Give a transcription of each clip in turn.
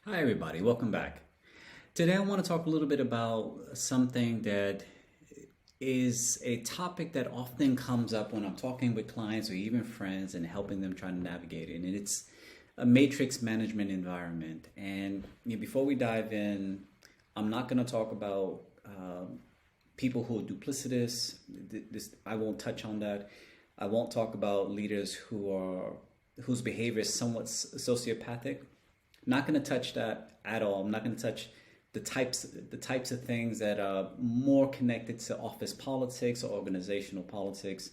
Hi everybody, welcome back. Today I want to talk a little bit about something that is a topic that often comes up when I'm talking with clients or even friends and helping them try to navigate it. And it's a matrix management environment. And before we dive in, I'm not going to talk about people who are duplicitous. I won't touch on that. I won't talk about leaders whose behavior is somewhat sociopathic. Not going to touch that at all. I'm not going to touch the types of things that are more connected to office politics or organizational politics.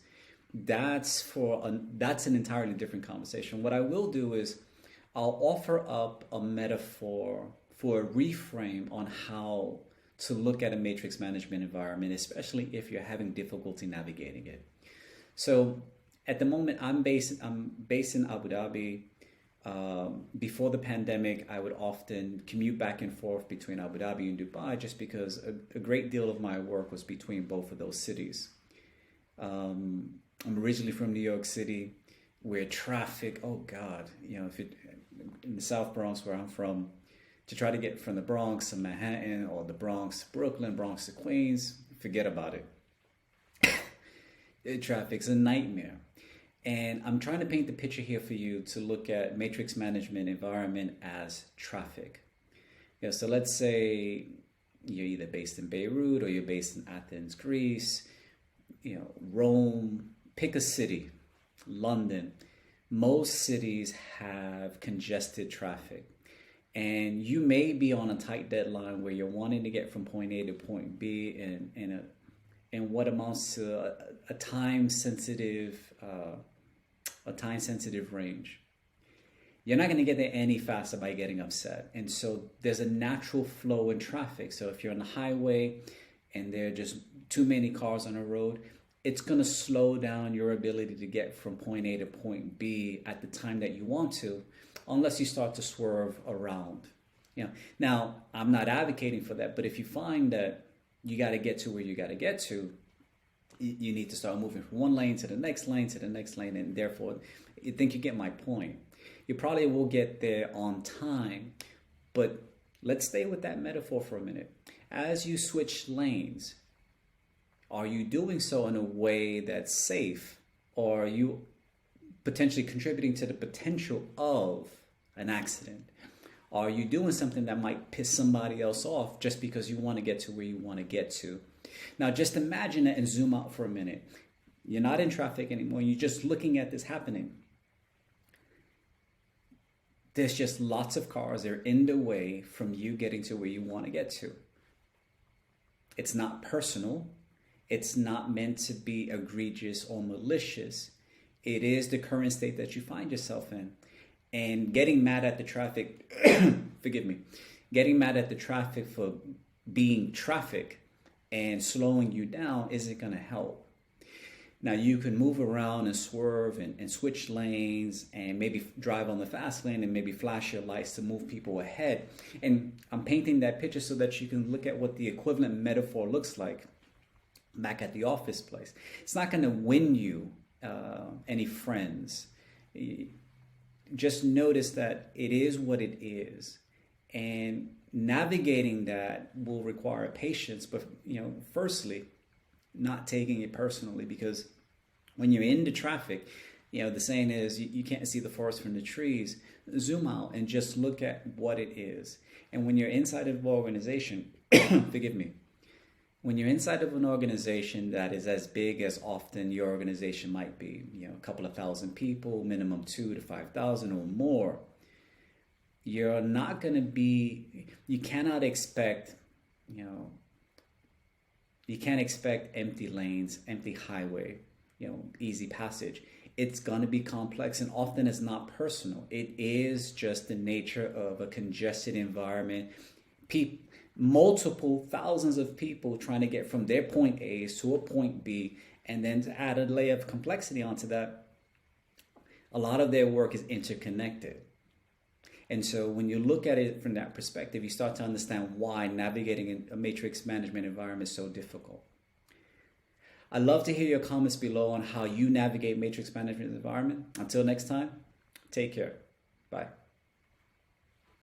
That's an entirely different conversation. What I will do is I'll offer up a metaphor for a reframe on how to look at a matrix management environment, especially if you're having difficulty navigating it. So at the moment, I'm based in Abu Dhabi. Before the pandemic, I would often commute back and forth between Abu Dhabi and Dubai just because a great deal of my work was between both of those cities. I'm originally from New York City, where traffic, oh God, if it in the South Bronx where I'm from, to try to get from the Bronx to Manhattan or the Bronx to Brooklyn, Bronx to Queens, forget about it. Traffic's a nightmare. And I'm trying to paint the picture here for you to look at matrix management environment as traffic. So let's say you're either based in Beirut or you're based in Athens, Greece, Rome, pick a city, London. Most cities have congested traffic. And you may be on a tight deadline where you're wanting to get from point A to point B in what amounts to a time-sensitive range. You're not going to get there any faster by getting upset. And so there's a natural flow in traffic. So if you're on the highway and there are just too many cars on the road, it's going to slow down your ability to get from point A to point B at the time that you want to, unless you start to swerve around. Now, I'm not advocating for that, but if you find that you got to get to where you got to get to, you need to start moving from one lane to the next lane to the next lane, and therefore, I think you get my point. You probably will get there on time, but let's stay with that metaphor for a minute. As you switch lanes, are you doing so in a way that's safe, or are you potentially contributing to the potential of an accident? Are you doing something that might piss somebody else off just because you want to get to where you want to get to? Now, just imagine it and zoom out for a minute. You're not in traffic anymore. You're just looking at this happening. There's just lots of cars. They're in the way from you getting to where you want to get to. It's not personal. It's not meant to be egregious or malicious. It is the current state that you find yourself in. And getting mad at the traffic, forgive me, getting mad at the traffic for being traffic and slowing you down isn't going to help. Now, you can move around and swerve and switch lanes and maybe drive on the fast lane and maybe flash your lights to move people ahead. And I'm painting that picture so that you can look at what the equivalent metaphor looks like back at the office place. It's not going to win you any friends. Just notice that it is what it is. And navigating that will require patience, but firstly, not taking it personally, because when you're into traffic, the saying is you can't see the forest from the trees. Zoom out and just look at what it is. And when you're inside of an organization, forgive me, when you're inside of an organization that is as big as often your organization might be, a couple of thousand people, minimum 2,000 to 5,000 or more, you're not going to be, you cannot expect, you can't expect empty lanes, empty highway, easy passage. It's going to be complex, and often it's not personal. It is just the nature of a congested environment. Multiple thousands of people trying to get from their point A to a point B, and then to add a layer of complexity onto that, a lot of their work is interconnected. And so when you look at it from that perspective, you start to understand why navigating a matrix management environment is so difficult. I'd love to hear your comments below on how you navigate matrix management environment. Until next time, take care. Bye.